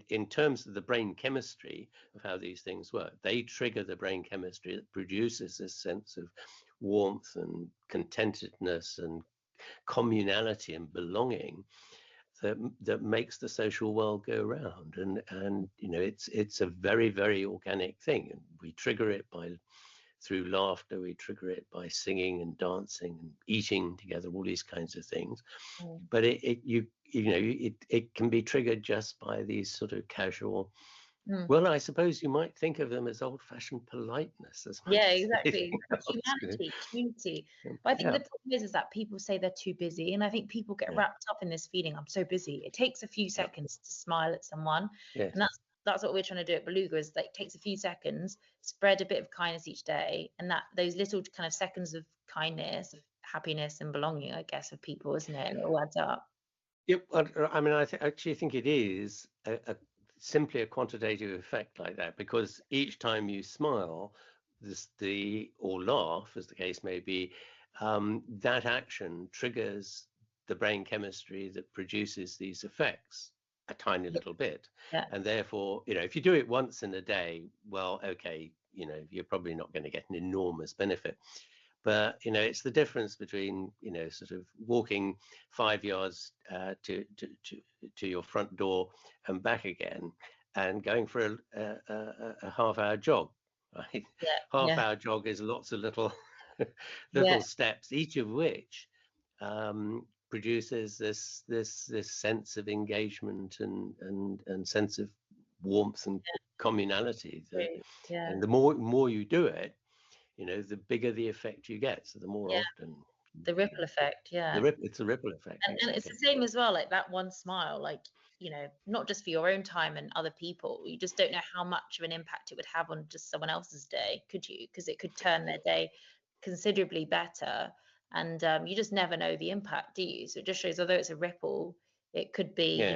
in terms of the brain chemistry of how these things work, they trigger the brain chemistry that produces this sense of warmth and contentedness and communality and belonging that makes the social world go round. And it's a very, very organic thing, and we trigger it through laughter, we trigger it by singing and dancing and eating together, all these kinds of things. But it can be triggered just by these sort of casual, well, I suppose you might think of them as old-fashioned politeness as much. Yeah, exactly. Humanity, community. But I think the problem is that people say they're too busy, and I think people get wrapped up in this feeling, I'm so busy. It takes a few seconds to smile at someone, and that's what we're trying to do at Beluga, is that it takes a few seconds, spread a bit of kindness each day, and that those little kind of seconds of kindness, of happiness and belonging, I guess, of people, isn't it? And it all adds up. Yep. I mean, actually think it is simply a quantitative effect like that, because each time you smile, or laugh, as the case may be, that action triggers the brain chemistry that produces these effects a tiny little bit. And therefore, if you do it once in a day, well, okay, you're probably not going to get an enormous benefit. But it's the difference between sort of walking 5 yards to your front door and back again, and going for a half-hour jog. Right? Half-hour jog is lots of little steps, each of which produces this sense of engagement and sense of warmth and communality. And the more you do it, the bigger the effect you get. So the more often. The ripple effect, it's a ripple effect. And it's the same as well, like that one smile, like, not just for your own time and other people. You just don't know how much of an impact it would have on just someone else's day, could you? Because it could turn their day considerably better. And you just never know the impact, do you? So it just shows, although it's a ripple, it could be,